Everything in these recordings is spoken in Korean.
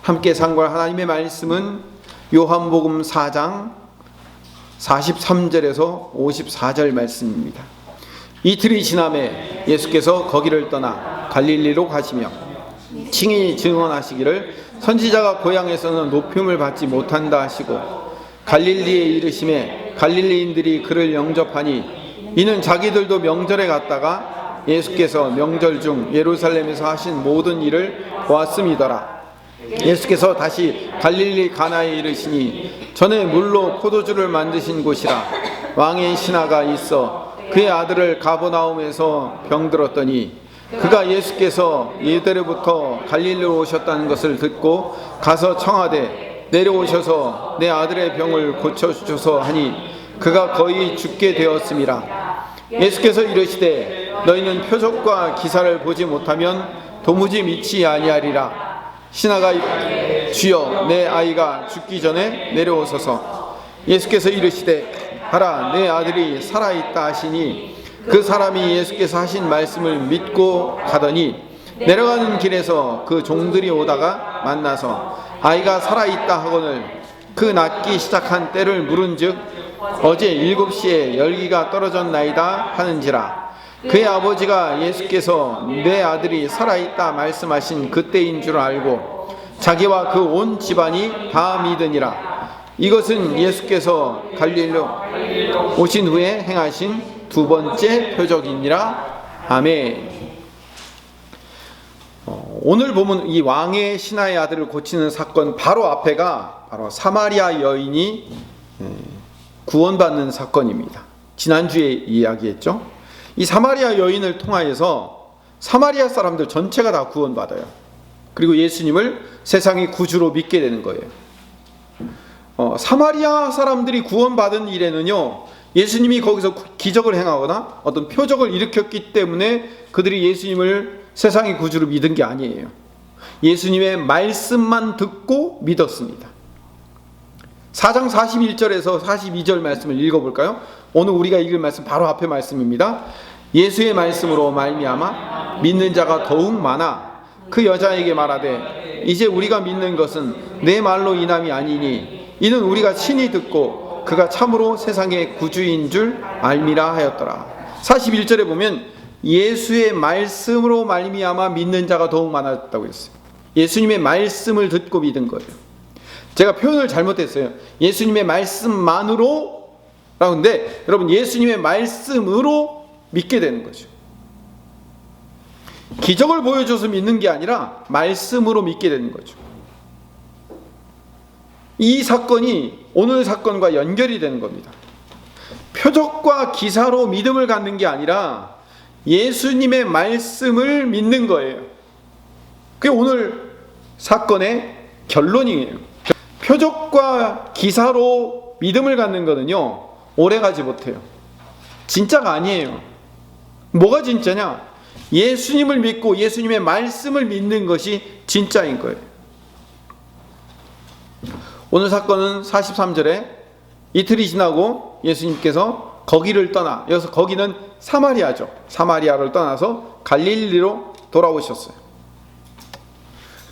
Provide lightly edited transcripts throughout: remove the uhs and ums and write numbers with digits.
함께 상고할 하나님의 말씀은 요한복음 4장 43절에서 54절 말씀입니다. 이틀이 지남에 예수께서 거기를 떠나 갈릴리로 가시며 친히 증언하시기를 선지자가 고향에서는 높임을 받지 못한다 하시고 갈릴리에 이르심에 갈릴리인들이 그를 영접하니 이는 자기들도 명절에 갔다가 예수께서 명절 중 예루살렘에서 하신 모든 일을 보았음이더라. 예수께서 다시 갈릴리 가나에 이르시니 전에 물로 포도주를 만드신 곳이라. 왕의 신하가 있어 그의 아들을 가버나움에서 병들었더니 그가 예수께서 이대로부터 갈릴리로 오셨다는 것을 듣고 가서 청하되 내려오셔서 내 아들의 병을 고쳐주소서 하니 그가 거의 죽게 되었음이라. 예수께서 이르시되 너희는 표적과 기사를 보지 못하면 도무지 믿지 아니하리라. 신하가 주여 내 아이가 죽기 전에 내려오소서. 예수께서 이르시되 하라 내 아들이 살아있다 하시니 그 사람이 예수께서 하신 말씀을 믿고 가더니 내려가는 길에서 그 종들이 오다가 만나서 아이가 살아있다 하거늘 그 낫기 시작한 때를 물은즉 어제 7시에 열기가 떨어졌나이다 하는지라. 그의 아버지가 예수께서 내 아들이 살아있다 말씀하신 그때인 줄 알고 자기와 그 온 집안이 다 믿으니라. 이것은 예수께서 갈릴리로 오신 후에 행하신 두 번째 표적이니라. 아멘. 오늘 보면 이 왕의 신하의 아들을 고치는 사건 바로 앞에가 바로 사마리아 여인이 구원받는 사건입니다. 지난주에 이야기했죠. 이 사마리아 여인을 통하여서 사마리아 사람들 전체가 다 구원받아요. 그리고 예수님을 세상의 구주로 믿게 되는 거예요. 사마리아 사람들이 구원받은 일에는요, 예수님이 거기서 기적을 행하거나 어떤 표적을 일으켰기 때문에 그들이 예수님을 세상의 구주로 믿은 게 아니에요. 예수님의 말씀만 듣고 믿었습니다. 4장 41절에서 42절 말씀을 읽어볼까요? 오늘 우리가 읽을 말씀 바로 앞에 말씀입니다. 예수의 말씀으로 말미암아 믿는 자가 더욱 많아 그 여자에게 말하되 이제 우리가 믿는 것은 내 말로 인함이 아니니 이는 우리가 친히 듣고 그가 참으로 세상의 구주인 줄 알미라 하였더라. 41절에 보면 예수의 말씀으로 말미암아 믿는 자가 더욱 많았다고 했어요. 예수님의 말씀을 듣고 믿은 거예요. 제가 표현을 잘못했어요. 예수님의 말씀만으로 라고 하는데 여러분 예수님의 말씀으로 믿게 되는 거죠. 기적을 보여줘서 믿는 게 아니라 말씀으로 믿게 되는 거죠. 이 사건이 오늘 사건과 연결이 되는 겁니다. 표적과 기사로 믿음을 갖는 게 아니라 예수님의 말씀을 믿는 거예요. 그게 오늘 사건의 결론이에요. 표적과 기사로 믿음을 갖는 거는요, 오래가지 못해요. 진짜가 아니에요. 뭐가 진짜냐? 예수님을 믿고 예수님의 말씀을 믿는 것이 진짜인 거예요. 오늘 사건은 43절에 이틀이 지나고 예수님께서 거기를 떠나, 여기서 거기는 사마리아죠. 사마리아를 떠나서 갈릴리로 돌아오셨어요.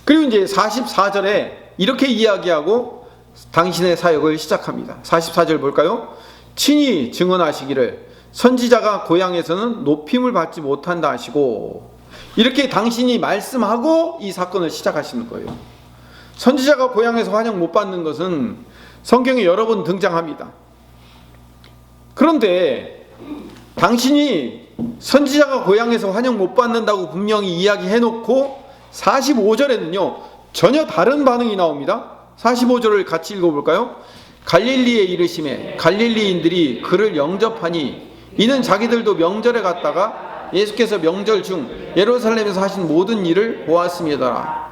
그리고 이제 44절에 이렇게 이야기하고 당신의 사역을 시작합니다. 44절 볼까요? 친히 증언하시기를 선지자가 고향에서는 높임을 받지 못한다 하시고, 이렇게 당신이 말씀하고 이 사건을 시작하시는 거예요. 선지자가 고향에서 환영 못 받는 것은 성경에 여러 번 등장합니다. 그런데 당신이 선지자가 고향에서 환영 못 받는다고 분명히 이야기해놓고 45절에는요 전혀 다른 반응이 나옵니다. 45절을 같이 읽어볼까요? 갈릴리에 이르심에 갈릴리인들이 그를 영접하니 이는 자기들도 명절에 갔다가 예수께서 명절 중 예루살렘에서 하신 모든 일을 보았음이더라.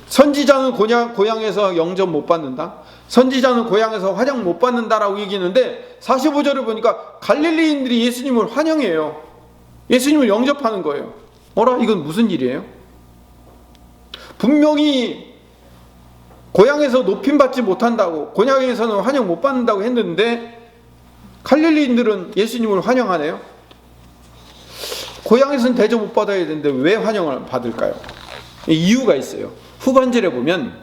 선지자는 고향에서 영접 못 받는다, 선지자는 고향에서 환영 못 받는다라고 얘기했는데 45절을 보니까 갈릴리인들이 예수님을 환영해요. 예수님을 영접하는 거예요. 어라, 이건 무슨 일이에요? 분명히 고향에서 높임받지 못한다고, 고향에서는 환영 못 받는다고 했는데 갈릴리인들은 예수님을 환영하네요. 고향에서는 대접 못 받아야 되는데 왜 환영을 받을까요? 이유가 있어요. 후반절에 보면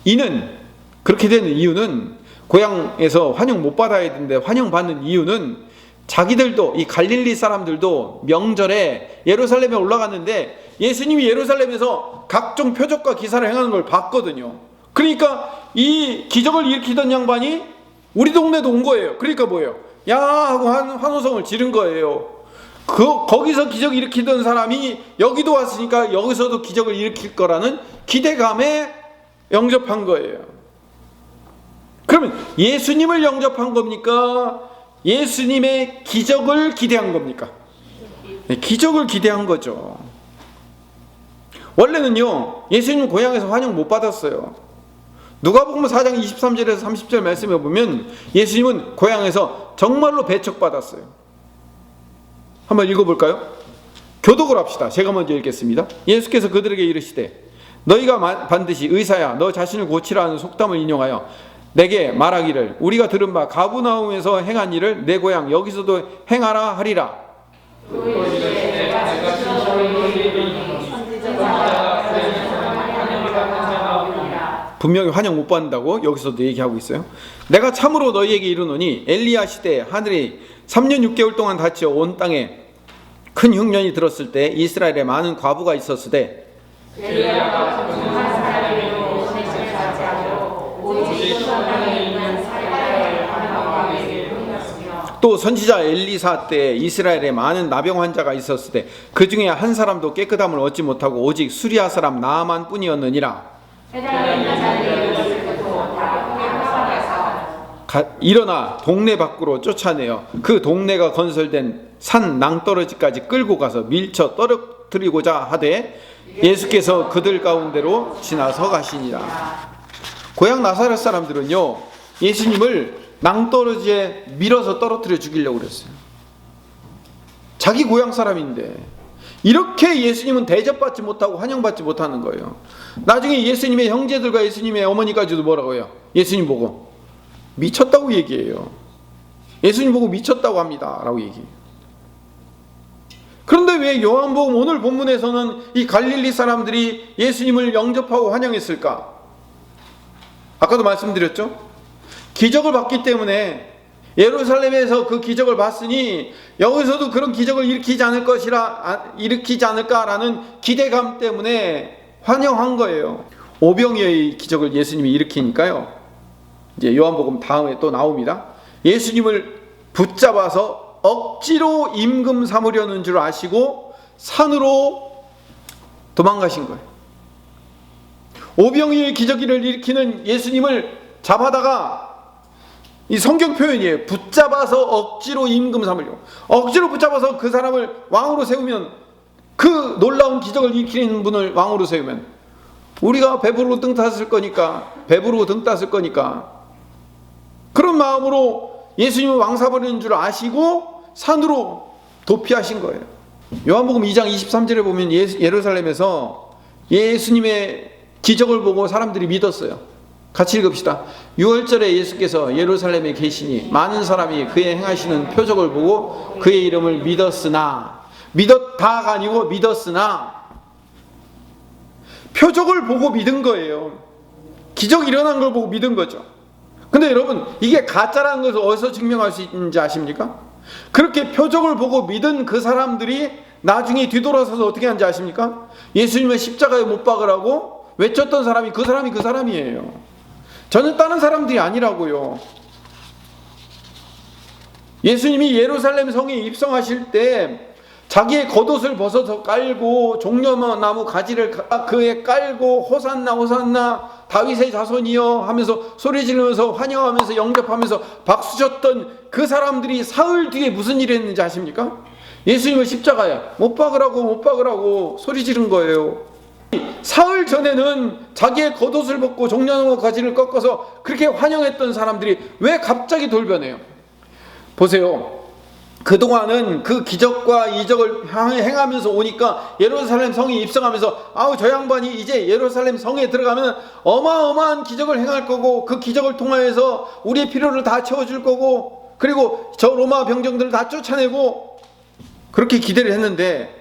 이는 그렇게 되는 이유는 고향에서 환영 못 받아야 되는데 환영받는 이유는 자기들도 이 갈릴리 사람들도 명절에 예루살렘에 올라갔는데 예수님이 예루살렘에서 각종 표적과 기사를 행하는 걸 봤거든요. 그러니까 이 기적을 일으키던 양반이 우리 동네도 온 거예요. 그러니까 뭐예요? 야 하고 환호성을 지른 거예요. 거기서 기적 일으키던 사람이 여기도 왔으니까 여기서도 기적을 일으킬 거라는 기대감에 영접한 거예요. 그러면 예수님을 영접한 겁니까? 예수님의 기적을 기대한 겁니까? 네, 기적을 기대한 거죠. 원래는요, 예수님 고향에서 환영 못 받았어요. 누가복음 4장 23절에서 30절 말씀에 보면 예수님은 고향에서 정말로 배척받았어요. 한번 읽어볼까요? 교독을 합시다. 제가 먼저 읽겠습니다. 예수께서 그들에게 이르시되 너희가 반드시 의사야 너 자신을 고치라는 속담을 인용하여 내게 말하기를 우리가 들은 바 가브나움에서 행한 일을 내 고향 여기서도 행하라 하리라. 분명히 환영 못 받는다고 여기서도 얘기하고 있어요. 내가 참으로 너희에게 이르노니 엘리야 시대에 하늘이 3년 6개월 동안 닫혀 온 땅에 큰 흉년이 들었을 때 이스라엘에 많은 과부가 있었으되 또 선지자 엘리사 때 이스라엘에 많은 나병 환자가 있었을 때 그 중에 한 사람도 깨끗함을 얻지 못하고 오직 수리아 사람 나아만 뿐이었느니라. 일어나 동네 밖으로 쫓아내어 그 동네가 건설된 산 낭떠러지까지 끌고 가서 밀쳐 떨어뜨리고자 하되 예수께서 그들 가운데로 지나서 가시니라. 고향 나사렛 사람들은요 예수님을 낭떠러지에 밀어서 떨어뜨려 죽이려고 그랬어요. 자기 고향 사람인데 이렇게 예수님은 대접받지 못하고 환영받지 못하는 거예요. 나중에 예수님의 형제들과 예수님의 어머니까지도 뭐라고 해요? 예수님 보고 미쳤다고 얘기해요. 예수님 보고 미쳤다고 합니다 라고 얘기해요. 그런데 왜 요한복음 오늘 본문에서는 이 갈릴리 사람들이 예수님을 영접하고 환영했을까? 아까도 말씀드렸죠? 기적을 봤기 때문에 예루살렘에서 그 기적을 봤으니 여기서도 그런 기적을 일으키지 않을까라는 기대감 때문에 환영한 거예요. 오병이어의 기적을 예수님이 일으키니까요. 이제 요한복음 다음에 또 나옵니다. 예수님을 붙잡아서 억지로 임금 삼으려는 줄 아시고 산으로 도망가신 거예요. 오병이어의 기적을 일으키는 예수님을 잡아다가 이 성경 표현이에요. 붙잡아서 억지로 임금 삼으려고. 억지로 붙잡아서 그 사람을 왕으로 세우면, 그 놀라운 기적을 일으키는 분을 왕으로 세우면 우리가 배부르고 등 땄을 거니까, 그런 마음으로 예수님을 왕 삼으려는 줄 아시고 산으로 도피하신 거예요. 요한복음 2장 23절에 보면 예루살렘에서 예수님의 기적을 보고 사람들이 믿었어요. 같이 읽읍시다. 6월절에 예수께서 예루살렘에 계시니 많은 사람이 그의 행하시는 표적을 보고 그의 이름을 믿었으나, 믿었다가 아니고 믿었으나, 표적을 보고 믿은 거예요. 기적 일어난 걸 보고 믿은 거죠. 근데 여러분, 이게 가짜라는 것을 어디서 증명할 수 있는지 아십니까? 그렇게 표적을 보고 믿은 그 사람들이 나중에 뒤돌아서서 어떻게 하는지 아십니까? 예수님의 십자가에 못 박으라고 외쳤던 사람이 그 사람이에요. 저는 다른 사람들이 아니라고요. 예수님이 예루살렘 성에 입성하실 때 자기의 겉옷을 벗어서 깔고 종려나무 가지를 그에 깔고 호산나 호산나 다윗의 자손이여 하면서 소리 지르면서 환영하면서 영접하면서 박수 쳤던 그 사람들이 사흘 뒤에 무슨 일을 했는지 아십니까? 예수님을 십자가에 못 박으라고 소리 지른 거예요. 사흘 전에는 자기의 겉옷을 벗고 종려나무 가지를 꺾어서 그렇게 환영했던 사람들이 왜 갑자기 돌변해요? 보세요. 그동안은 그 기적과 이적을 행하면서 오니까 예루살렘 성에 입성하면서 저 양반이 이제 예루살렘 성에 들어가면 어마어마한 기적을 행할 거고 그 기적을 통하여서 우리의 필요를 다 채워줄 거고 그리고 저 로마 병정들을 다 쫓아내고 그렇게 기대를 했는데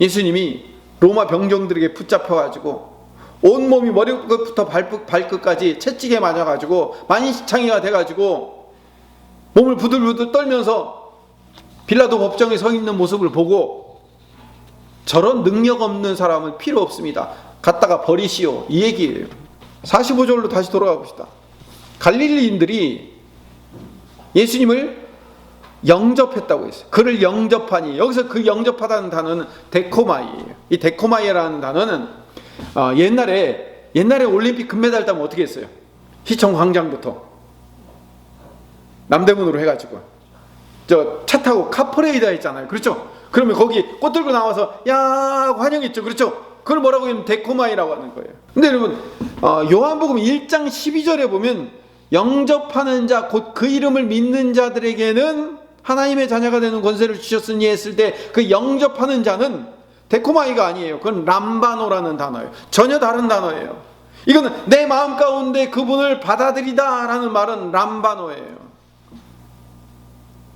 예수님이 로마 병정들에게 붙잡혀가지고 온몸이 머리끝부터 발끝까지 채찍에 맞아가지고 만신창이가 돼가지고 몸을 부들부들 떨면서 빌라도 법정에 서 있는 모습을 보고 저런 능력 없는 사람은 필요 없습니다. 갖다가 버리시오. 이 얘기예요. 45절로 다시 돌아가 봅시다. 갈릴리인들이 예수님을 영접했다고 했어요. 그를 영접하니, 여기서 그 영접하다는 단어는 데코마이예요. 이 데코마이라는 단어는 옛날에 올림픽 금메달 따면 어떻게 했어요? 시청 광장부터 남대문으로 해가지고 저 차 타고 카프레이다 했잖아요. 그렇죠? 그러면 거기 꽃 들고 나와서 야 환영했죠. 그렇죠? 그걸 뭐라고 하면 데코마이라고 하는 거예요. 근데 여러분 요한복음 1장 12절에 보면 영접하는 자 곧 그 이름을 믿는 자들에게는 하나님의 자녀가 되는 권세를 주셨으니 했을 때 그 영접하는 자는 데코마이가 아니에요. 그건 람바노라는 단어예요. 전혀 다른 단어예요. 이거는 내 마음 가운데 그분을 받아들이다 라는 말은 람바노예요.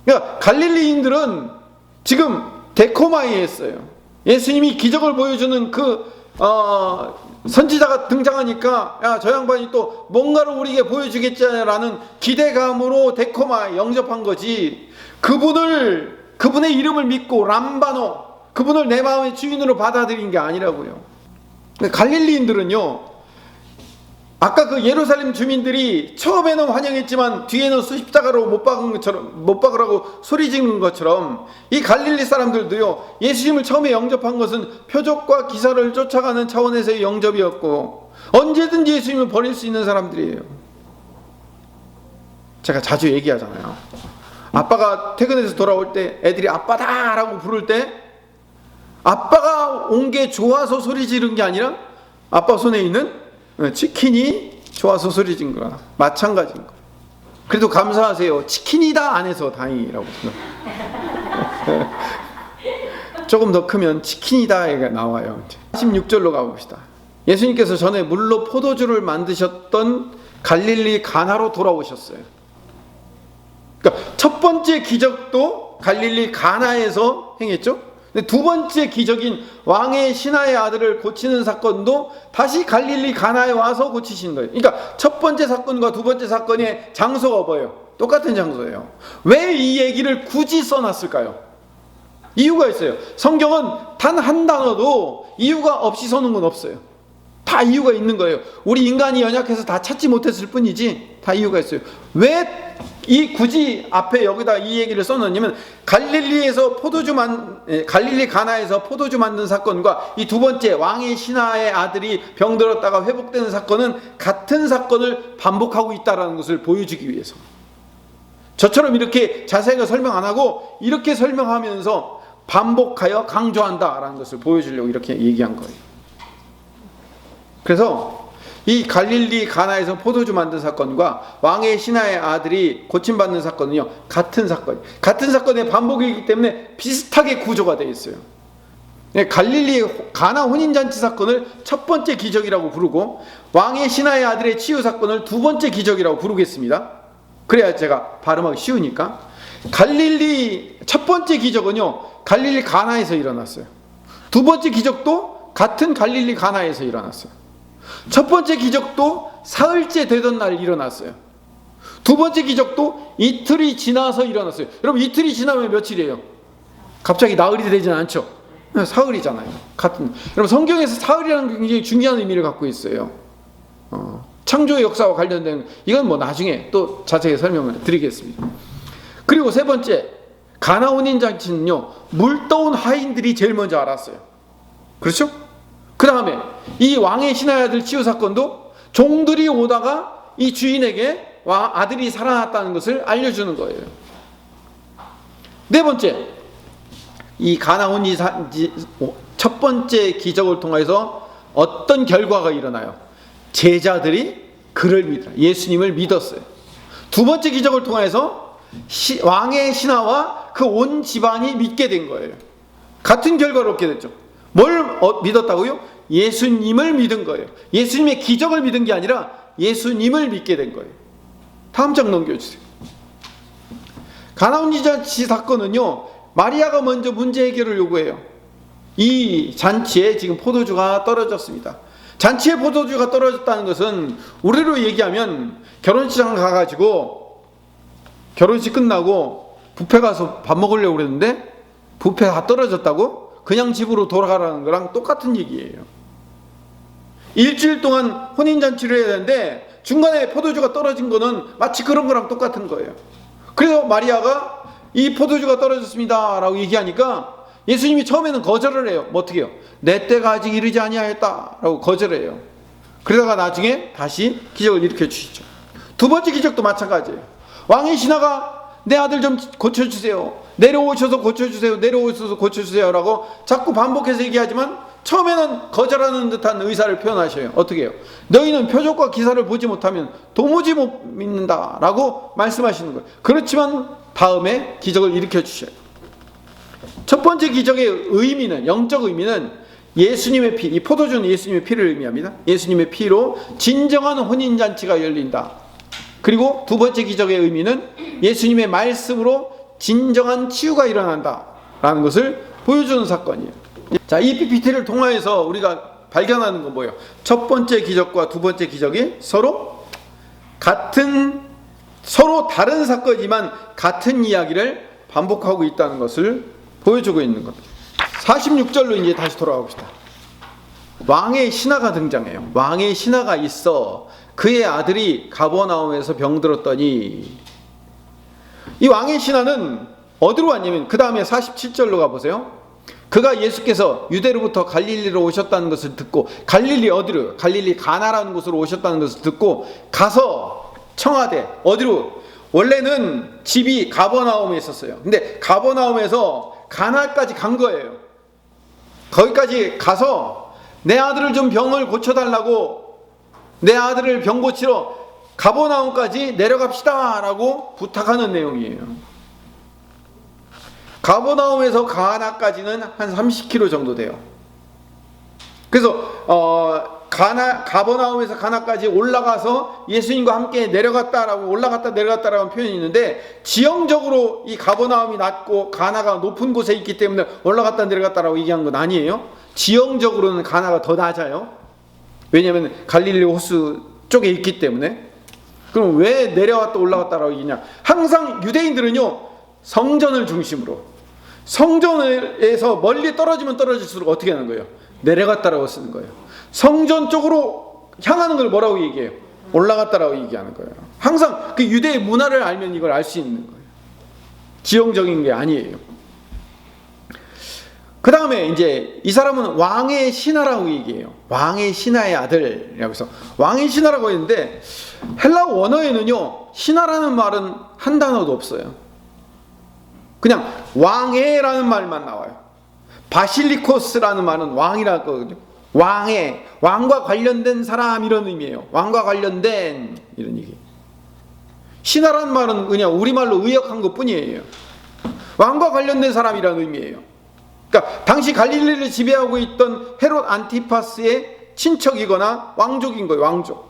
그러니까 갈릴리인들은 지금 데코마이 했어요. 예수님이 기적을 보여주는 그 선지자가 등장하니까 야, 저 양반이 또 뭔가를 우리에게 보여주겠지라는 기대감으로 데코마 영접한 거지, 그분의 이름을 믿고 람바노, 그분을 내 마음의 주인으로 받아들인 게 아니라고요. 갈릴리인들은요, 아까 그 예루살렘 주민들이 처음에는 환영했지만 뒤에는 십자가로 못 박으라고 소리 지르는 것처럼 이 갈릴리 사람들도요, 예수님을 처음에 영접한 것은 표적과 기사를 쫓아가는 차원에서의 영접이었고 언제든지 예수님을 버릴 수 있는 사람들이에요. 제가 자주 얘기하잖아요. 아빠가 퇴근해서 돌아올 때 애들이 아빠다 라고 부를 때 아빠가 온 게 좋아서 소리 지른 게 아니라 아빠 손에 있는 치킨이 좋아서 소리 지른 거나 마찬가지인 거예요. 그래도 감사하세요. 치킨이다 안 해서 다행이라고. 조금 더 크면 치킨이다가 나와요. 16절로 가봅시다. 예수님께서 전에 물로 포도주를 만드셨던 갈릴리 가나로 돌아오셨어요. 그러니까 첫 번째 기적도 갈릴리 가나에서 행했죠. 근데 두 번째 기적인 왕의 신하의 아들을 고치는 사건도 다시 갈릴리 가나에 와서 고치신 거예요. 그러니까 첫 번째 사건과 두 번째 사건의 장소가 뭐예요? 똑같은 장소예요. 왜 이 얘기를 굳이 써놨을까요? 이유가 있어요. 성경은 단 한 단어도 이유가 없이 써놓은 건 없어요. 다 이유가 있는 거예요. 우리 인간이 연약해서 다 찾지 못했을 뿐이지 다 이유가 있어요. 왜 굳이 앞에 여기다 이 얘기를 써놓냐면 갈릴리 가나에서 포도주 만든 사건과 이 두 번째 왕의 신하의 아들이 병들었다가 회복되는 사건은 같은 사건을 반복하고 있다는 것을 보여주기 위해서, 저처럼 이렇게 자세하게 설명 안 하고 이렇게 설명하면서 반복하여 강조한다라는 것을 보여주려고 이렇게 얘기한 거예요. 그래서 이 갈릴리 가나에서 포도주 만든 사건과 왕의 신하의 아들이 고침받는 사건은요, 같은 사건의 반복이기 때문에 비슷하게 구조가 되어 있어요. 갈릴리 가나 혼인잔치 사건을 첫 번째 기적이라고 부르고 왕의 신하의 아들의 치유 사건을 두 번째 기적이라고 부르겠습니다. 그래야 제가 발음하기 쉬우니까. 갈릴리 첫 번째 기적은요, 갈릴리 가나에서 일어났어요. 두 번째 기적도 같은 갈릴리 가나에서 일어났어요. 첫 번째 기적도 사흘째 되던 날 일어났어요. 두 번째 기적도 이틀이 지나서 일어났어요. 여러분, 이틀이 지나면 며칠이에요? 갑자기 나흘이 되진 않죠. 사흘이잖아요. 여러분, 성경에서 사흘이라는 게 굉장히 중요한 의미를 갖고 있어요. 창조의 역사와 관련된, 이건 뭐 나중에 또 자세히 설명을 드리겠습니다. 그리고 세 번째, 가나 혼인잔치는요, 물 떠온 하인들이 제일 먼저 알았어요. 그렇죠? 그 다음에 이 왕의 신하의 아들 치유 사건도 종들이 오다가 이 주인에게 아들이 살아났다는 것을 알려주는 거예요. 네 번째, 이 가나 혼인잔치 첫 번째 기적을 통해서 어떤 결과가 일어나요? 제자들이 그를 믿어요. 예수님을 믿었어요. 두 번째 기적을 통해서 왕의 신하와 그 온 집안이 믿게 된 거예요. 같은 결과를 얻게 됐죠. 뭘 믿었다고요? 예수님을 믿은 거예요. 예수님의 기적을 믿은 게 아니라 예수님을 믿게 된 거예요. 다음 장 넘겨주세요. 가나 혼인잔치 사건은요, 마리아가 먼저 문제 해결을 요구해요. 이 잔치에 지금 포도주가 떨어졌습니다. 잔치의 포도주가 떨어졌다는 것은 우리로 얘기하면 결혼식장 가가지고 결혼식 끝나고 뷔페 가서 밥 먹으려고 그랬는데 뷔페 다 떨어졌다고 그냥 집으로 돌아가라는 거랑 똑같은 얘기예요. 일주일 동안 혼인잔치를 해야 되는데 중간에 포도주가 떨어진 거는 마치 그런 거랑 똑같은 거예요. 그래서 마리아가 이 포도주가 떨어졌습니다 라고 얘기하니까 예수님이 처음에는 거절을 해요. 뭐 어떻게 해요? 내 때가 아직 이르지 아니하였다 라고 거절해요. 그러다가 나중에 다시 기적을 일으켜 주시죠. 두 번째 기적도 마찬가지예요. 왕의 신하가 내 아들 좀 고쳐주세요, 내려오셔서 고쳐주세요, 내려오셔서 고쳐주세요 라고 자꾸 반복해서 얘기하지만 처음에는 거절하는 듯한 의사를 표현하셔요. 어떻게 해요? 너희는 표적과 기사를 보지 못하면 도무지 못 믿는다 라고 말씀하시는 거예요. 그렇지만 다음에 기적을 일으켜 주셔요. 첫 번째 기적의 의미는, 영적 의미는 예수님의 피, 이 포도주는 예수님의 피를 의미합니다. 예수님의 피로 진정한 혼인잔치가 열린다. 그리고 두 번째 기적의 의미는 예수님의 말씀으로 진정한 치유가 일어난다 라는 것을 보여주는 사건이에요. 자, 이 PPT를 통해서 우리가 발견하는 건 뭐예요? 첫 번째 기적과 두 번째 기적이 서로 다른 사건이지만 같은 이야기를 반복하고 있다는 것을 보여주고 있는 겁니다. 46절로 이제 다시 돌아가 봅시다. 왕의 신하가 등장해요. 왕의 신하가 있어 그의 아들이 가버나움에서 병들었더니, 이 왕의 신하는 어디로 왔냐면 그 다음에 47절로 가보세요. 그가 예수께서 유대로부터 갈릴리로 오셨다는 것을 듣고, 갈릴리 어디로요? 갈릴리 가나라는 곳으로 오셨다는 것을 듣고 가서 청하되, 어디로? 원래는 집이 가버나움에 있었어요. 근데 가버나움에서 가나까지 간 거예요. 거기까지 가서 내 아들을 좀 병을 고쳐달라고, 내 아들을 병 고치러 가버나움까지 내려갑시다 라고 부탁하는 내용이에요. 가버나움에서 가나까지는 한 30km 정도 돼요. 그래서 가버나움에서 가나까지 올라가서 예수님과 함께 내려갔다라고, 올라갔다 내려갔다라는 표현이 있는데, 지형적으로 이 가버나움이 낮고 가나가 높은 곳에 있기 때문에 올라갔다 내려갔다라고 얘기한 건 아니에요. 지형적으로는 가나가 더 낮아요. 왜냐하면 갈릴리 호수 쪽에 있기 때문에. 그럼 왜 내려갔다 올라갔다라고 얘기냐? 항상 유대인들은요, 성전을 중심으로, 성전에서 멀리 떨어지면 떨어질수록 어떻게 하는 거예요? 내려갔다라고 쓰는 거예요. 성전 쪽으로 향하는 걸 뭐라고 얘기해요? 올라갔다라고 얘기하는 거예요. 항상 그 유대의 문화를 알면 이걸 알 수 있는 거예요. 지형적인 게 아니에요. 그 다음에 이제 이 사람은 왕의 신하라고 얘기해요. 왕의 신하의 아들이라고 해서 왕의 신하라고 했는데, 헬라 원어에는요, 신하라는 말은 한 단어도 없어요. 그냥 왕의라는 말만 나와요. 바실리코스라는 말은 왕이라고 하거든요. 왕의, 왕과 관련된 사람 이런 의미예요. 왕과 관련된 이런 얘기. 신하라는 말은 그냥 우리말로 의역한 것 뿐이에요. 왕과 관련된 사람이라는 의미예요. 그러니까 당시 갈릴리를 지배하고 있던 헤롯 안티파스의 친척이거나 왕족인 거예요. 왕족.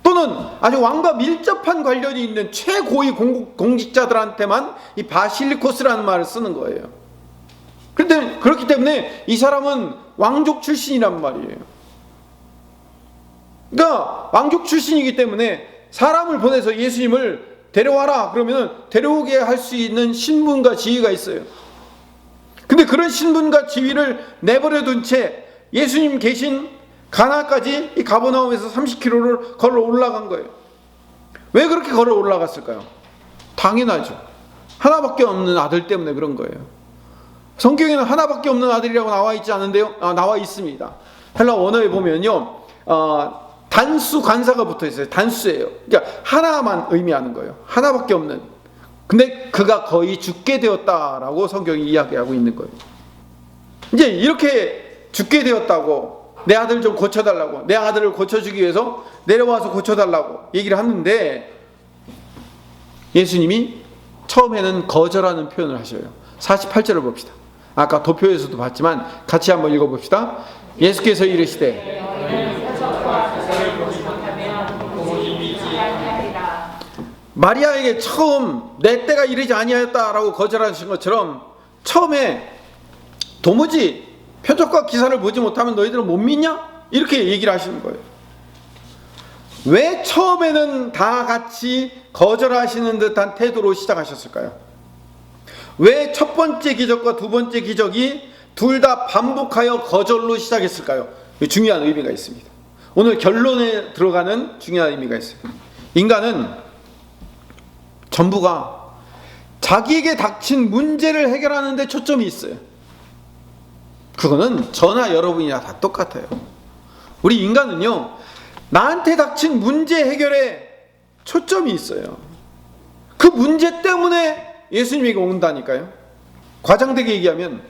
또는 아주 왕과 밀접한 관련이 있는 최고위 공직자들한테만 이 바실리코스라는 말을 쓰는 거예요. 그런데 그렇기 때문에 이 사람은 왕족 출신이란 말이에요. 그러니까 왕족 출신이기 때문에 사람을 보내서 예수님을 데려와라 그러면 데려오게 할 수 있는 신분과 지위가 있어요. 근데 그런 신분과 지위를 내버려 둔 채 예수님 계신 가나까지 이 가버나움에서 30km를 걸어 올라간 거예요. 왜 그렇게 걸어 올라갔을까요? 당연하죠. 하나밖에 없는 아들 때문에 그런 거예요. 성경에는 하나밖에 없는 아들이라고 나와 있지 않은데요? 나와 있습니다. 헬라 원어에 보면요, 단수 관사가 붙어 있어요. 단수예요. 그러니까 하나만 의미하는 거예요. 하나밖에 없는. 근데 그가 거의 죽게 되었다라고 성경이 이야기하고 있는 거예요. 이제 이렇게 죽게 되었다고, 내 아들 좀 고쳐달라고, 내 아들을 고쳐주기 위해서 내려와서 고쳐달라고 얘기를 하는데, 예수님이 처음에는 거절하는 표현을 하셔요. 48절을 봅시다. 아까 도표에서도 봤지만 같이 한번 읽어봅시다. 예수께서 이르시되, 마리아에게 처음 내 때가 이르지 아니하였다라고 거절하신 것처럼 처음에 도무지 표적과 기사를 보지 못하면 너희들은 못 믿냐? 이렇게 얘기를 하시는 거예요. 왜 처음에는 다 같이 거절하시는 듯한 태도로 시작하셨을까요? 왜 첫 번째 기적과 두 번째 기적이 둘 다 반복하여 거절로 시작했을까요? 중요한 의미가 있습니다. 오늘 결론에 들어가는 중요한 의미가 있어요. 인간은 전부가 자기에게 닥친 문제를 해결하는 데 초점이 있어요. 그거는 저나 여러분이나 다 똑같아요. 우리 인간은요, 나한테 닥친 문제 해결에 초점이 있어요. 그 문제 때문에 예수님에게 온다니까요. 과장되게 얘기하면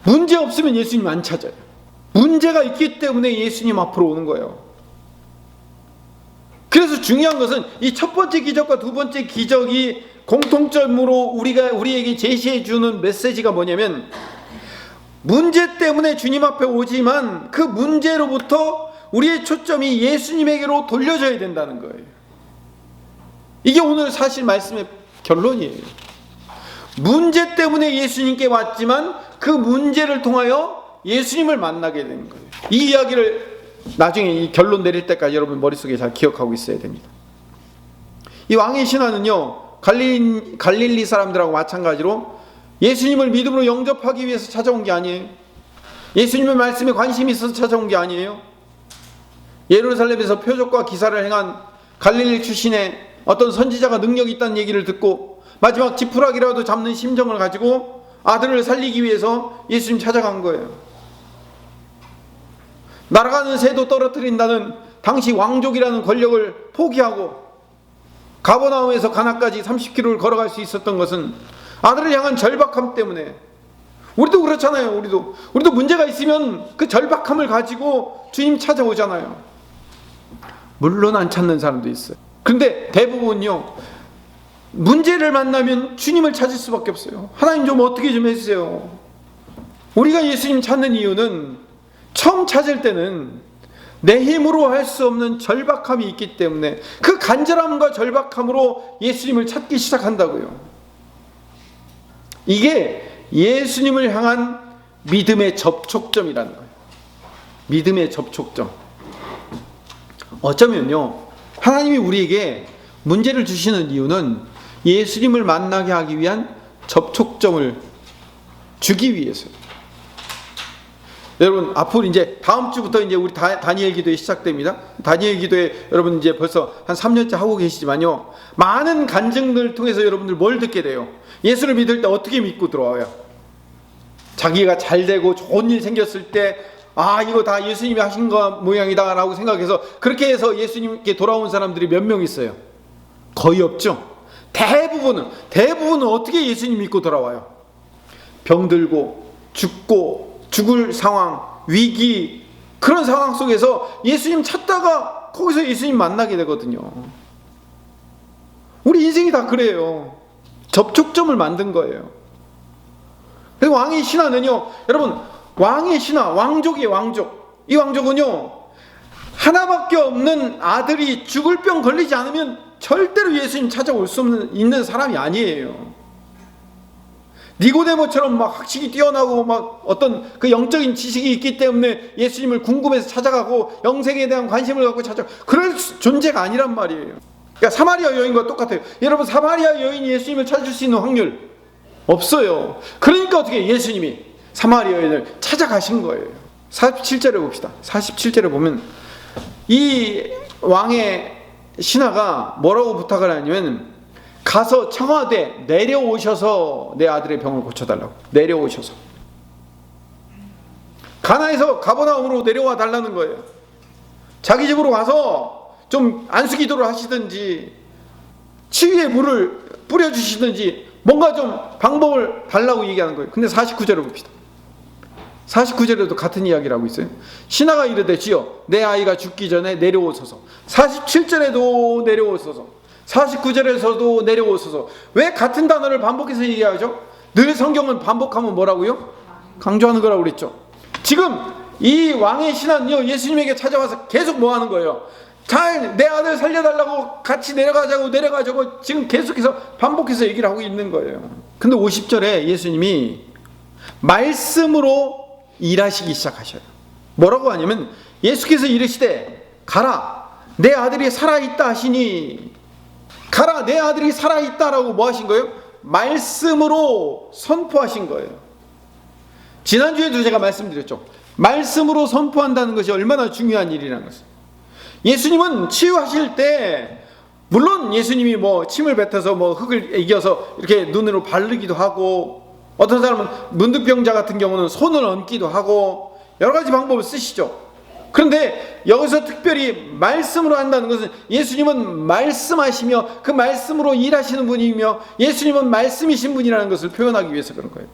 문제 없으면 예수님 안 찾아요. 문제가 있기 때문에 예수님 앞으로 오는 거예요. 그래서 중요한 것은 이 첫 번째 기적과 두 번째 기적이 공통점으로 우리에게 제시해 주는 메시지가 뭐냐면, 문제 때문에 주님 앞에 오지만 그 문제로부터 우리의 초점이 예수님에게로 돌려져야 된다는 거예요. 이게 오늘 사실 말씀의 결론이에요. 문제 때문에 예수님께 왔지만 그 문제를 통하여 예수님을 만나게 되는 거예요. 이 이야기를 나중에 이 결론 내릴 때까지 여러분 머릿속에 잘 기억하고 있어야 됩니다. 이 왕의 신하는요, 갈릴리 사람들하고 마찬가지로 예수님을 믿음으로 영접하기 위해서 찾아온 게 아니에요. 예수님의 말씀에 관심이 있어서 찾아온 게 아니에요. 예루살렘에서 표적과 기사를 행한 갈릴리 출신의 어떤 선지자가 능력이 있다는 얘기를 듣고 마지막 지푸라기라도 잡는 심정을 가지고 아들을 살리기 위해서 예수님 찾아간 거예요. 날아가는 새도 떨어뜨린다는 당시 왕족이라는 권력을 포기하고 가버나움에서 가나까지 30km를 걸어갈 수 있었던 것은 아들을 향한 절박함 때문에. 우리도 그렇잖아요. 우리도 문제가 있으면 그 절박함을 가지고 주님 찾아오잖아요. 물론 안 찾는 사람도 있어요. 그런데 대부분요, 문제를 만나면 주님을 찾을 수밖에 없어요. 하나님 좀 어떻게 좀 해주세요. 우리가 예수님 찾는 이유는 처음 찾을 때는 내 힘으로 할 수 없는 절박함이 있기 때문에 그 간절함과 절박함으로 예수님을 찾기 시작한다고요. 이게 예수님을 향한 믿음의 접촉점이라는 거예요. 믿음의 접촉점. 어쩌면요, 하나님이 우리에게 문제를 주시는 이유는 예수님을 만나게 하기 위한 접촉점을 주기 위해서요. 여러분, 앞으로 이제 다음 주부터 이제 우리 다니엘 기도회 시작됩니다. 다니엘 기도회 여러분 이제 벌써 한 3년째 하고 계시지만요, 많은 간증들을 통해서 여러분들 뭘 듣게 돼요? 예수를 믿을 때 어떻게 믿고 들어와요? 자기가 잘 되고 좋은 일 생겼을 때, 아, 이거 다 예수님이 하신 거 모양이다 라고 생각해서 그렇게 해서 예수님께 돌아온 사람들이 몇 명 있어요? 거의 없죠. 대부분은 어떻게 예수님 믿고 돌아와요? 병들고 죽고 죽을 상황, 위기, 그런 상황 속에서 예수님 찾다가 거기서 예수님 만나게 되거든요. 우리 인생이 다 그래요. 접촉점을 만든 거예요. 그리고 왕의 신하는요, 여러분, 왕의 신하, 왕족이에요. 왕족. 이 왕족은요, 하나밖에 없는 아들이 죽을 병 걸리지 않으면 절대로 예수님 찾아올 수 있는 사람이 아니에요. 니고데모처럼 막 학식이 뛰어나고 막 어떤 그 영적인 지식이 있기 때문에 예수님을 궁금해서 찾아가고 영생에 대한 관심을 갖고 그럴 존재가 아니란 말이에요. 그러니까 사마리아 여인과 똑같아요. 여러분, 사마리아 여인이 예수님을 찾을 수 있는 확률 없어요. 그러니까 어떻게 예수님이 사마리아 여인을 찾아가신 거예요. 47절에 봅시다. 47절에 보면 이 왕의 신하가 뭐라고 부탁을 하냐면, 가서 청하되 내려오셔서 내 아들의 병을 고쳐달라고. 내려오셔서 가나에서 가버나움으로 내려와 달라는 거예요. 자기 집으로 가서 좀 안수기도를 하시든지 치유의 물을 뿌려주시든지 뭔가 좀 방법을 달라고 얘기하는 거예요. 근데 49절을 봅시다. 49절에도 같은 이야기를 하고 있어요. 신하가 이르되 주여 내 아이가 죽기 전에 내려오소서. 47절에도 내려오소서. 49절에서도 내려오소서. 왜 같은 단어를 반복해서 얘기하죠? 늘 성경은 반복하면 뭐라고요? 강조하는 거라고 그랬죠. 지금 이 왕의 신하는요, 예수님에게 찾아와서 계속 뭐 하는 거예요? 잘 내 아들 살려달라고, 같이 내려가자고 지금 계속해서 반복해서 얘기를 하고 있는 거예요. 근데 50절에 예수님이 말씀으로 일하시기 시작하셔요. 뭐라고 하냐면 예수께서 이르시되 가라 내 아들이 살아있다 하시니, 가라 내 아들이 살아있다라고 뭐 하신 거예요? 말씀으로 선포하신 거예요. 지난주에도 제가 말씀드렸죠. 말씀으로 선포한다는 것이 얼마나 중요한 일이라는 것을. 예수님은 치유하실 때 물론 예수님이 뭐 침을 뱉어서 뭐 흙을 이겨서 이렇게 눈으로 바르기도 하고, 어떤 사람은 문득병자 같은 경우는 손을 얹기도 하고 여러 가지 방법을 쓰시죠. 그런데 여기서 특별히 말씀으로 한다는 것은 예수님은 말씀하시며 그 말씀으로 일하시는 분이며 예수님은 말씀이신 분이라는 것을 표현하기 위해서 그런 거예요.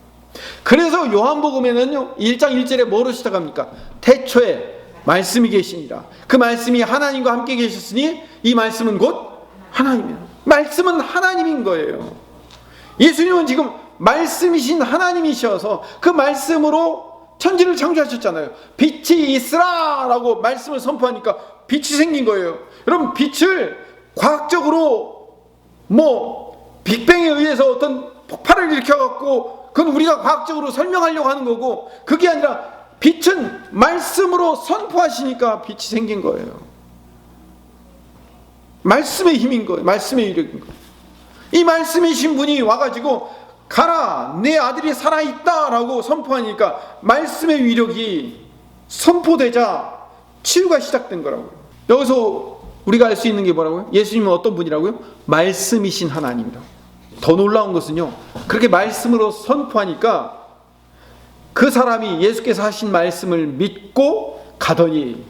그래서 요한복음에는요 1장 1절에 뭐로 시작합니까? 태초에 말씀이 계시니라. 그 말씀이 하나님과 함께 계셨으니 이 말씀은 곧 하나님이에요. 말씀은 하나님인 거예요. 예수님은 지금 말씀이신 하나님이셔서 그 말씀으로 천지를 창조하셨잖아요. 빛이 있으라 라고 말씀을 선포하니까 빛이 생긴 거예요. 여러분, 빛을 과학적으로 뭐 빅뱅에 의해서 어떤 폭발을 일으켜갖고 그건 우리가 과학적으로 설명하려고 하는 거고, 그게 아니라 빛은 말씀으로 선포하시니까 빛이 생긴 거예요. 말씀의 힘인 거예요. 말씀의 위력인 거예요. 이 말씀이신 분이 와가지고 가라 내 아들이 살아있다 라고 선포하니까 말씀의 위력이 선포되자 치유가 시작된 거라고요. 여기서 우리가 알 수 있는 게 뭐라고요? 예수님은 어떤 분이라고요? 말씀이신 하나님이라고. 더 놀라운 것은요, 그렇게 말씀으로 선포하니까 그 사람이 예수께서 하신 말씀을 믿고 가더니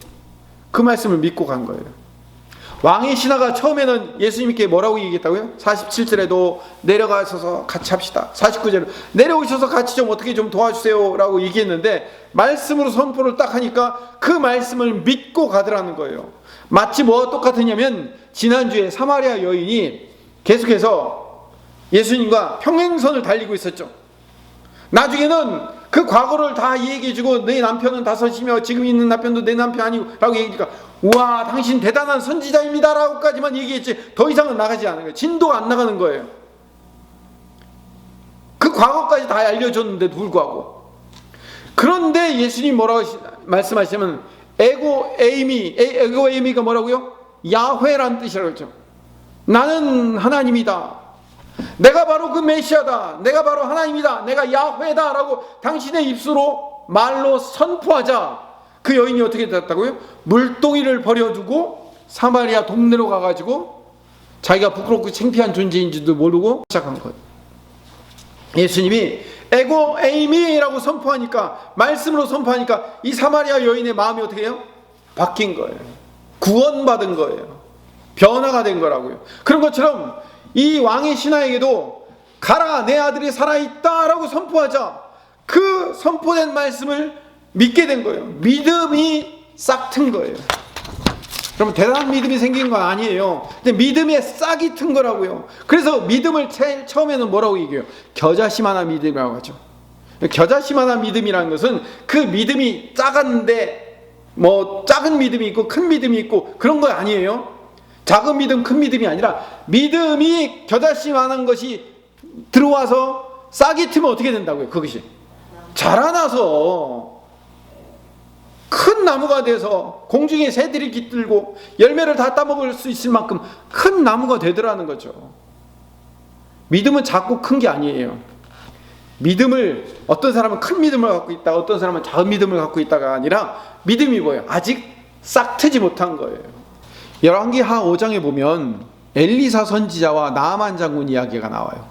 그 말씀을 믿고 간 거예요. 왕의 신하가 처음에는 예수님께 뭐라고 얘기했다고요? 47절에도 내려가셔서 같이 합시다. 49절에 내려오셔서 같이 좀 어떻게 좀 도와주세요 라고 얘기했는데, 말씀으로 선포를 딱 하니까 그 말씀을 믿고 가더라는 거예요. 마치 뭐와 똑같으냐면 지난주에 사마리아 여인이 계속해서 예수님과 평행선을 달리고 있었죠. 나중에는 그 과거를 다 얘기해주고 내 남편은 다섯이며 지금 있는 남편도 내 남편 아니고 라고 얘기하니까 우와 당신 대단한 선지자입니다 라고까지만 얘기했지 더 이상은 나가지 않은 거예요. 진도가 안 나가는 거예요. 그 과거까지 다 알려줬는데도 불구하고. 그런데 예수님이 뭐라고 말씀하시면 에고에이미가 뭐라고요? 야훼라는 뜻이라고 했죠. 나는 하나님이다. 내가 바로 그 메시아다. 내가 바로 하나님이다. 내가 야훼다 라고 당신의 입술로 말로 선포하자 그 여인이 어떻게 됐다고요? 물동이를 버려두고 사마리아 동네로 가가지고 자기가 부끄럽고 창피한 존재인지도 모르고 시작한 거예요. 예수님이 에고 에이미라고 선포하니까, 말씀으로 선포하니까 이 사마리아 여인의 마음이 어떻게 해요? 바뀐 거예요. 구원받은 거예요. 변화가 된 거라고요. 그런 것처럼 이 왕의 신하에게도 가라 내 아들이 살아있다 라고 선포하자 그 선포된 말씀을 믿게 된 거예요. 믿음이 싹 튼 거예요. 그러면 대단한 믿음이 생긴 건 아니에요. 근데 믿음에 싹이 튼 거라고요. 그래서 믿음을 제일 처음에는 뭐라고 얘기해요? 겨자씨만한 믿음이라고 하죠. 겨자씨만한 믿음이라는 것은 그 믿음이 작았는데 뭐 작은 믿음이 있고 큰 믿음이 있고 그런 거 아니에요. 작은 믿음, 큰 믿음이 아니라 믿음이 겨자씨만한 것이 들어와서 싹이 트면 어떻게 된다고요? 그것이 자라나서 큰 나무가 돼서 공중에 새들이 깃들고 열매를 다 따먹을 수 있을 만큼 큰 나무가 되더라는 거죠. 믿음은 작고 큰 게 아니에요. 믿음을 어떤 사람은 큰 믿음을 갖고 있다, 어떤 사람은 작은 믿음을 갖고 있다가 아니라 믿음이 뭐예요? 아직 싹 트지 못한 거예요. 열왕기하 5장에 보면 엘리사 선지자와 나아만 장군 이야기가 나와요.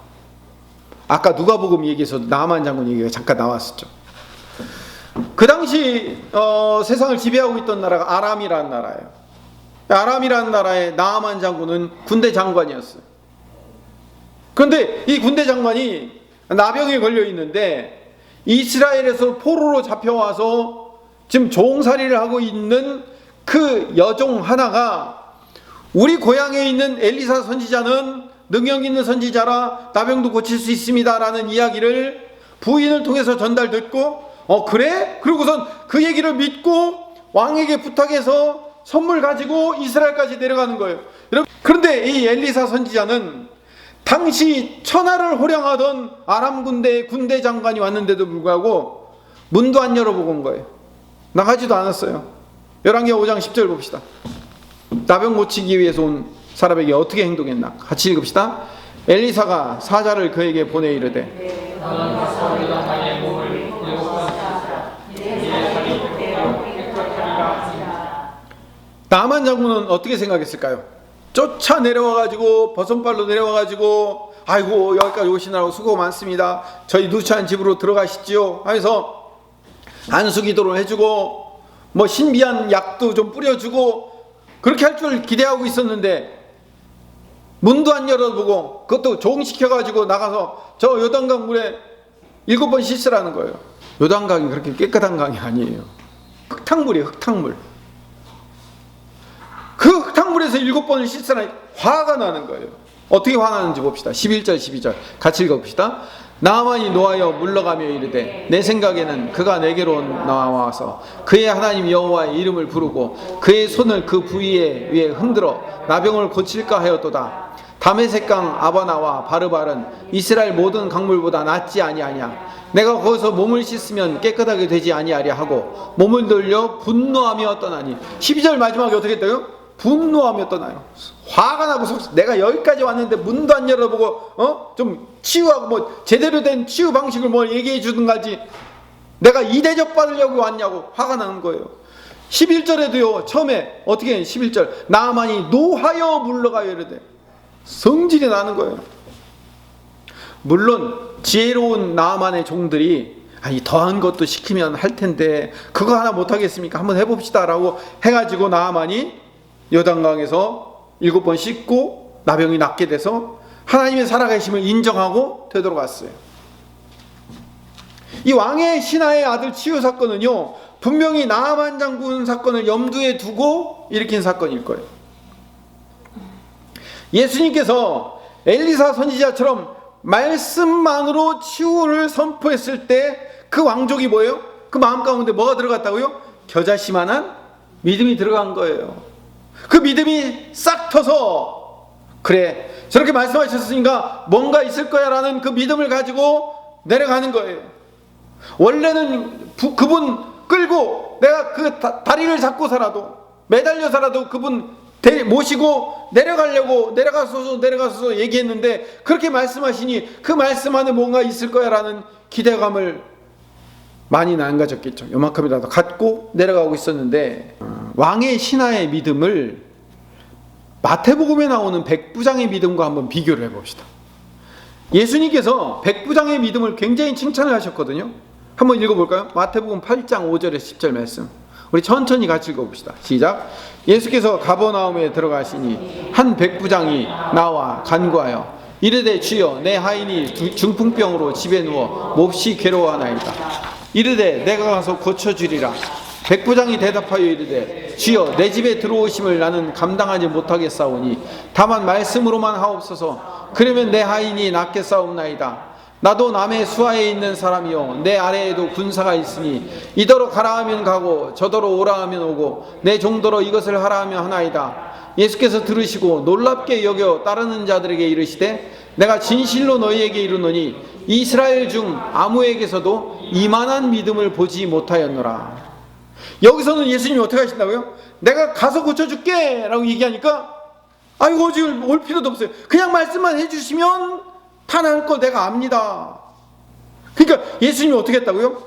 아까 누가복음 얘기에서도 나아만 장군 얘기가 잠깐 나왔었죠. 그 당시 세상을 지배하고 있던 나라가 아람이라는 나라예요. 아람이라는 나라의 나아만 장군은 군대 장관이었어요. 그런데 이 군대 장관이 나병에 걸려 있는데 이스라엘에서 포로로 잡혀와서 지금 종살이를 하고 있는 그 여종 하나가 우리 고향에 있는 엘리사 선지자는 능력 있는 선지자라 나병도 고칠 수 있습니다 라는 이야기를 부인을 통해서 전달 듣고 그래? 그러고선 그 얘기를 믿고 왕에게 부탁해서 선물 가지고 이스라엘까지 내려가는 거예요. 그런데 이 엘리사 선지자는 당시 천하를 호령하던 아람 군대의 군대 장관이 왔는데도 불구하고 문도 안 열어보고 온 거예요. 나가지도 않았어요. 열왕기하 5장 10절 봅시다. 나병 고치기 위해서 온 사람에게 어떻게 행동했나? 같이 읽읍시다. 엘리사가 사자를 그에게 보내 이르되 나만 장군은 어떻게 생각했을까요? 쫓아 내려와가지고 버선발로 내려와가지고 아이고 여기까지 오시느라고 수고 많습니다. 저희 누추한 집으로 들어가시지요 하면서 안수기도를 해주고 뭐 신비한 약도 좀 뿌려주고 그렇게 할 줄 기대하고 있었는데 문도 안 열어보고 그것도 종시켜가지고 나가서 저 요단강 물에 7번 씻으라는 거예요. 요단강이 그렇게 깨끗한 강이 아니에요. 흙탕물이에요. 흙탕물. 그 흙탕물에서 7번을 씻으라. 화가 나는 거예요. 어떻게 화나는지 봅시다. 11절 12절 같이 읽어봅시다. 나아만이 노하여 물러가며 이르되 내 생각에는 그가 내게로 나와서 그의 하나님 여호와의 이름을 부르고 그의 손을 그 부위에 위에 흔들어 나병을 고칠까 하였도다. 다메섹강 아바나와 바르발은 이스라엘 모든 강물보다 낫지 아니하냐. 내가 거기서 몸을 씻으면 깨끗하게 되지 아니하랴 하고 몸을 돌려 분노하며 떠나니. 12절 마지막에 어떻게 했다고요? 분노하며 떠나요. 화가 나고 내가 여기까지 왔는데 문도 안 열어보고 좀 치유하고 뭐 제대로 된 치유 방식을 뭘 얘기해 주든가지 내가 이 대접 받으려고 왔냐고 화가 나는 거예요. 11절에도요 처음에 어떻게 해? 11절 나아만이 노하여 물러가요 이러대. 성질이 나는 거예요. 물론 지혜로운 나아만의 종들이 아니 더한 것도 시키면 할 텐데 그거 하나 못하겠습니까? 한번 해봅시다 라고 해가지고 나아만이 요단강에서 7번 씻고 나병이 낫게 돼서 하나님의 살아계심을 인정하고 되돌아갔어요. 이 왕의 신하의 아들 치유 사건은요 분명히 나아만 장군 사건을 염두에 두고 일으킨 사건일 거예요. 예수님께서 엘리사 선지자처럼 말씀만으로 치유를 선포했을 때 그 왕족이 뭐예요? 그 마음 가운데 뭐가 들어갔다고요? 겨자씨만한 믿음이 들어간 거예요. 그 믿음이 싹 터서 그래 저렇게 말씀하셨으니까 뭔가 있을 거야 라는 그 믿음을 가지고 내려가는 거예요. 원래는 그분 끌고 내가 그 다리를 잡고서라도 매달려서라도 그분 모시고 내려가서 얘기했는데 그렇게 말씀하시니 그 말씀 안에 뭔가 있을 거야 라는 기대감을 많이 남가졌겠죠. 요만큼이라도 갖고 내려가고 있었는데 왕의 신하의 믿음을 마태복음에 나오는 백부장의 믿음과 한번 비교를 해봅시다. 예수님께서 백부장의 믿음을 굉장히 칭찬을 하셨거든요. 한번 읽어볼까요? 마태복음 8장 5절에서 10절 말씀 우리 천천히 같이 읽어봅시다. 시작. 예수께서 가버나움에 들어가시니 한 백부장이 나와 간구하여 이르되 주여 내 하인이 중풍병으로 집에 누워 몹시 괴로워하나이다. 이르되 내가 가서 고쳐주리라. 백부장이 대답하여 이르되 주여 내 집에 들어오심을 나는 감당하지 못하겠사오니 다만 말씀으로만 하옵소서. 그러면 내 하인이 낫겠사옵나이다. 나도 남의 수하에 있는 사람이요 내 아래에도 군사가 있으니 이더러 가라 하면 가고 저더러 오라 하면 오고 내 종더러 이것을 하라 하면 하나이다. 예수께서 들으시고 놀랍게 여겨 따르는 자들에게 이르시되 내가 진실로 너희에게 이르노니 이스라엘 중 아무에게서도 이만한 믿음을 보지 못하였노라. 여기서는 예수님이 어떻게 하신다고요? 내가 가서 고쳐줄게 라고 얘기하니까 아이고 어디 올 필요도 없어요. 그냥 말씀만 해주시면 탄한 거 내가 압니다. 그러니까 예수님이 어떻게 했다고요?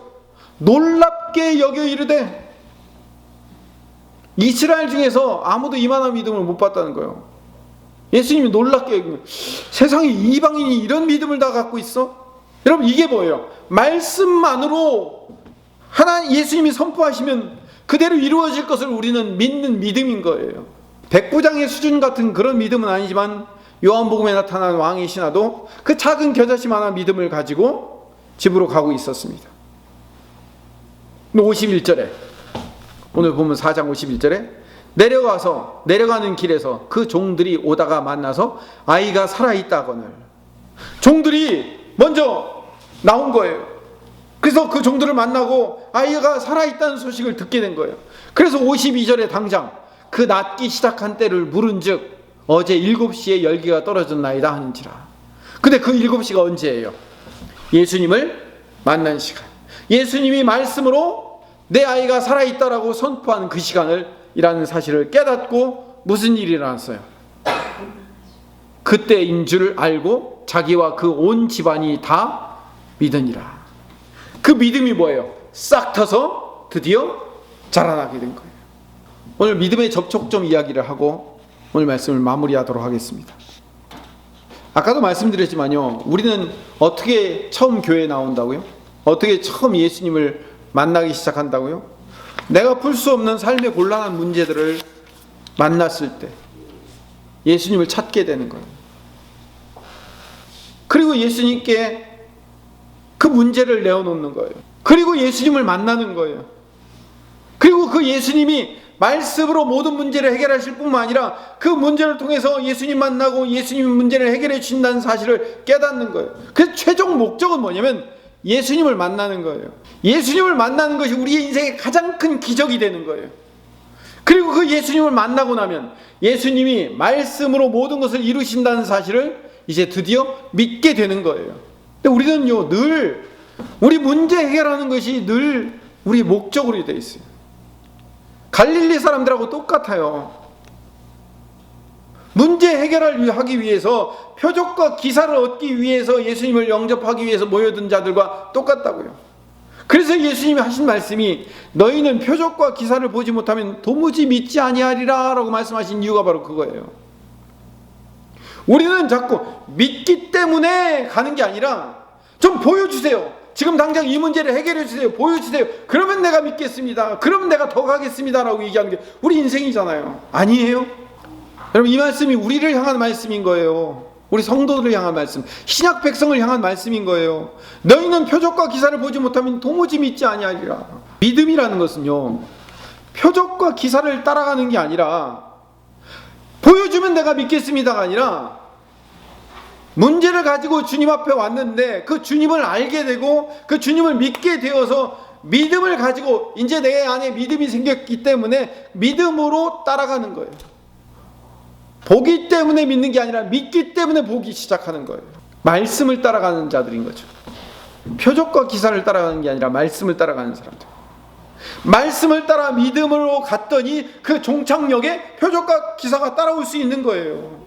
놀랍게 여겨 이르되 이스라엘 중에서 아무도 이만한 믿음을 못 봤다는 거예요. 예수님이 놀랍게 여기면 세상에 이방인이 이런 믿음을 다 갖고 있어? 여러분 이게 뭐예요? 말씀만으로 예수님이 선포하시면 그대로 이루어질 것을 우리는 믿는 믿음인 거예요. 백부장의 수준 같은 그런 믿음은 아니지만 요한복음에 나타난 왕의 신하도 그 작은 겨자씨만한 믿음을 가지고 집으로 가고 있었습니다. 51절에 오늘 보면 4장 51절에 내려가는 길에서 그 종들이 오다가 만나서 아이가 살아있다거늘. 종들이 먼저 나온 거예요. 그래서 그 종들을 만나고 아이가 살아있다는 소식을 듣게 된 거예요. 그래서 52절에 당장 그 낫기 시작한 때를 물은즉 어제 7시에 열기가 떨어졌나이다 하는지라. 근데 그 7시가 언제예요? 예수님을 만난 시간. 예수님이 말씀으로 내 아이가 살아있다라고 선포하는 그 시간을 이라는 사실을 깨닫고 무슨 일이 일어났어요? 그때인 줄 알고 자기와 그 온 집안이 다 믿으니라. 그 믿음이 뭐예요? 싹 터서 드디어 자라나게 된 거예요. 오늘 믿음의 접촉점 이야기를 하고 오늘 말씀을 마무리하도록 하겠습니다. 아까도 말씀드렸지만요, 우리는 어떻게 처음 교회에 나온다고요? 어떻게 처음 예수님을 만나기 시작한다고요? 내가 풀 수 없는 삶의 곤란한 문제들을 만났을 때 예수님을 찾게 되는 거예요. 그리고 예수님께 그 문제를 내어놓는 거예요. 그리고 예수님을 만나는 거예요. 그리고 그 예수님이 말씀으로 모든 문제를 해결하실 뿐만 아니라 그 문제를 통해서 예수님 만나고 예수님이 문제를 해결해 주신다는 사실을 깨닫는 거예요. 그래서 최종 목적은 뭐냐면 예수님을 만나는 거예요. 예수님을 만나는 것이 우리의 인생의 가장 큰 기적이 되는 거예요. 그리고 그 예수님을 만나고 나면 예수님이 말씀으로 모든 것을 이루신다는 사실을 이제 드디어 믿게 되는 거예요. 근데 우리는요, 늘 우리 문제 해결하는 것이 늘 우리 목적으로 되어 있어요. 갈릴리 사람들하고 똑같아요. 문제 해결을 하기 위해서, 표적과 기사를 얻기 위해서, 예수님을 영접하기 위해서 모여든 자들과 똑같다고요. 그래서 예수님이 하신 말씀이 너희는 표적과 기사를 보지 못하면 도무지 믿지 아니하리라 라고 말씀하신 이유가 바로 그거예요. 우리는 자꾸 믿기 때문에 가는 게 아니라 좀 보여주세요. 지금 당장 이 문제를 해결해 주세요. 보여주세요. 그러면 내가 믿겠습니다. 그러면 내가 더 가겠습니다 라고 얘기하는 게 우리 인생이잖아요. 아니에요? 여러분, 이 말씀이 우리를 향한 말씀인 거예요. 우리 성도들을 향한 말씀, 신약 백성을 향한 말씀인 거예요. 너희는 표적과 기사를 보지 못하면 도무지 믿지 아니하리라. 믿음이라는 것은요, 표적과 기사를 따라가는 게 아니라 보여주면 내가 믿겠습니다가 아니라 문제를 가지고 주님 앞에 왔는데 그 주님을 알게 되고 그 주님을 믿게 되어서 믿음을 가지고 이제 내 안에 믿음이 생겼기 때문에 믿음으로 따라가는 거예요. 보기 때문에 믿는 게 아니라 믿기 때문에 보기 시작하는 거예요. 말씀을 따라가는 자들인 거죠. 표적과 기사를 따라가는 게 아니라 말씀을 따라가는 사람들. 말씀을 따라 믿음으로 갔더니 그 종착역에 표적과 기사가 따라올 수 있는 거예요.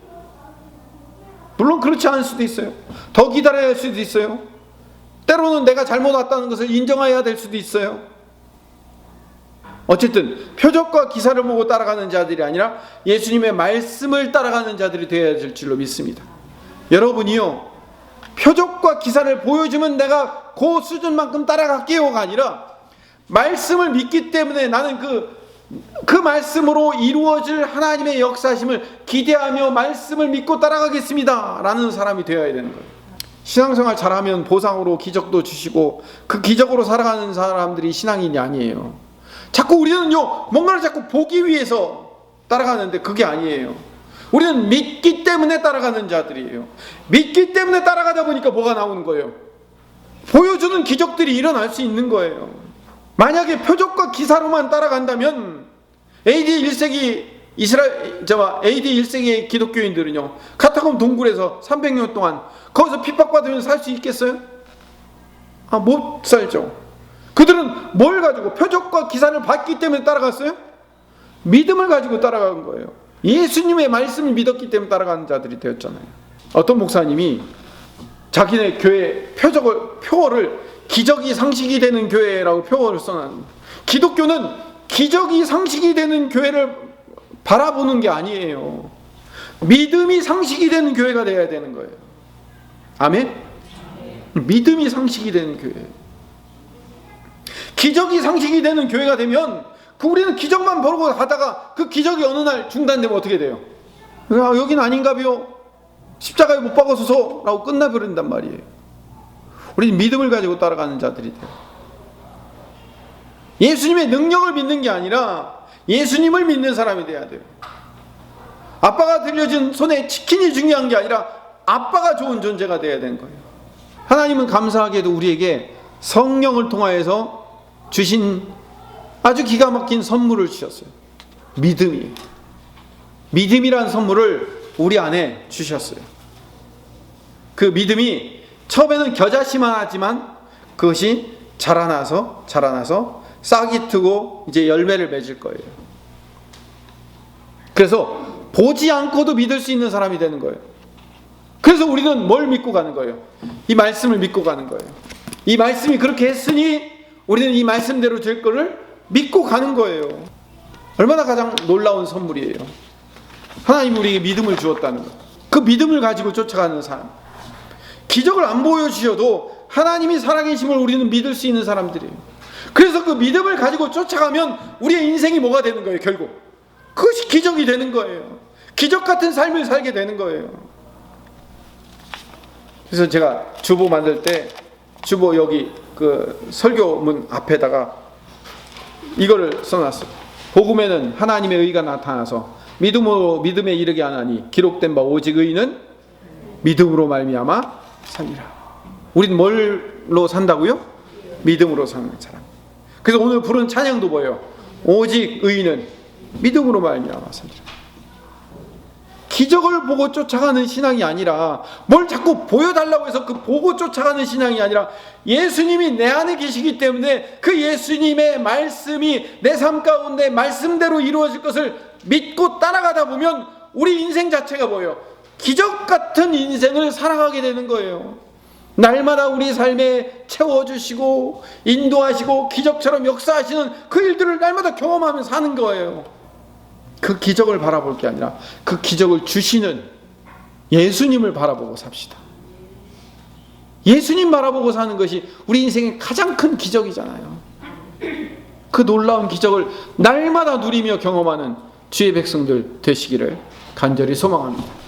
물론 그렇지 않을 수도 있어요. 더 기다려야 할 수도 있어요. 때로는 내가 잘못 왔다는 것을 인정해야 될 수도 있어요. 어쨌든 표적과 기사를 보고 따라가는 자들이 아니라 예수님의 말씀을 따라가는 자들이 되어야 될 줄로 믿습니다. 여러분이요, 표적과 기사를 보여주면 내가 그 수준만큼 따라갈게요가 아니라 말씀을 믿기 때문에 나는 그 말씀으로 이루어질 하나님의 역사심을 기대하며 말씀을 믿고 따라가겠습니다 라는 사람이 되어야 되는 거예요. 신앙생활 잘하면 보상으로 기적도 주시고 그 기적으로 살아가는 사람들이 신앙인이 아니에요. 자꾸 우리는요, 뭔가를 자꾸 보기 위해서 따라가는데 그게 아니에요. 우리는 믿기 때문에 따라가는 자들이에요. 믿기 때문에 따라가다 보니까 뭐가 나오는 거예요? 보여주는 기적들이 일어날 수 있는 거예요. 만약에 표적과 기사로만 따라간다면 AD 1세기 AD 1세기 기독교인들은요, 카타콤 동굴에서 300년 동안 거기서 핍박받으면서 살 수 있겠어요? 못 살죠. 그들은 뭘 가지고 표적과 기사를 받기 때문에 따라갔어요? 믿음을 가지고 따라간 거예요. 예수님의 말씀을 믿었기 때문에 따라가는 자들이 되었잖아요. 어떤 목사님이 자기네 교회 표어를 기적이 상식이 되는 교회라고 표어를 써놨는데, 기독교는 기적이 상식이 되는 교회를 바라보는 게 아니에요. 믿음이 상식이 되는 교회가 되어야 되는 거예요. 아멘? 믿음이 상식이 되는 교회. 기적이 상식이 되는 교회가 되면 우리는 기적만 보고 가다가 그 기적이 어느 날 중단되면 어떻게 돼요? 여긴 아닌가비요? 십자가에 못 박아서서 라고 끝나버린단 말이에요. 우리는 믿음을 가지고 따라가는 자들이 돼요. 예수님의 능력을 믿는 게 아니라 예수님을 믿는 사람이 돼야 돼요. 아빠가 들려준 손에 치킨이 중요한 게 아니라 아빠가 좋은 존재가 돼야 되는 거예요. 하나님은 감사하게도 우리에게 성령을 통하여서 주신 아주 기가 막힌 선물을 주셨어요. 믿음이란 선물을 우리 안에 주셨어요. 그 믿음이 처음에는 겨자씨만 하지만 그것이 자라나서 싹이 트고 이제 열매를 맺을 거예요. 그래서 보지 않고도 믿을 수 있는 사람이 되는 거예요. 그래서 우리는 뭘 믿고 가는 거예요? 이 말씀을 믿고 가는 거예요. 이 말씀이 그렇게 했으니 우리는 이 말씀대로 될 거를 믿고 가는 거예요. 얼마나 가장 놀라운 선물이에요. 하나님이 우리에게 믿음을 주었다는 것. 그 믿음을 가지고 쫓아가는 사람. 기적을 안 보여주셔도 하나님이 살아계심을 우리는 믿을 수 있는 사람들이에요. 그래서 그 믿음을 가지고 쫓아가면 우리의 인생이 뭐가 되는 거예요, 결국? 그것이 기적이 되는 거예요. 기적 같은 삶을 살게 되는 거예요. 그래서 제가 주보 만들 때 주보 여기 그 설교문 앞에다가 이거를 써놨어요. 복음에는 하나님의 의가 나타나서 믿음으로 믿음에 이르게 하나니 기록된 바 오직 의인은 믿음으로 말미암아 살리라. 우린 뭘로 산다고요? 믿음으로 사는 사람. 그래서 오늘 부른 찬양도 뭐예요? 오직 의인은 믿음으로 말미암아 살리라. 기적을 보고 쫓아가는 신앙이 아니라 뭘 자꾸 보여달라고 해서 그 보고 쫓아가는 신앙이 아니라 예수님이 내 안에 계시기 때문에 그 예수님의 말씀이 내 삶 가운데 말씀대로 이루어질 것을 믿고 따라가다 보면 우리 인생 자체가 뭐예요? 기적 같은 인생을 살아가게 되는 거예요. 날마다 우리 삶에 채워주시고 인도하시고 기적처럼 역사하시는 그 일들을 날마다 경험하며 사는 거예요. 그 기적을 바라볼 게 아니라 그 기적을 주시는 예수님을 바라보고 삽시다. 예수님 바라보고 사는 것이 우리 인생의 가장 큰 기적이잖아요. 그 놀라운 기적을 날마다 누리며 경험하는 주의 백성들 되시기를 간절히 소망합니다.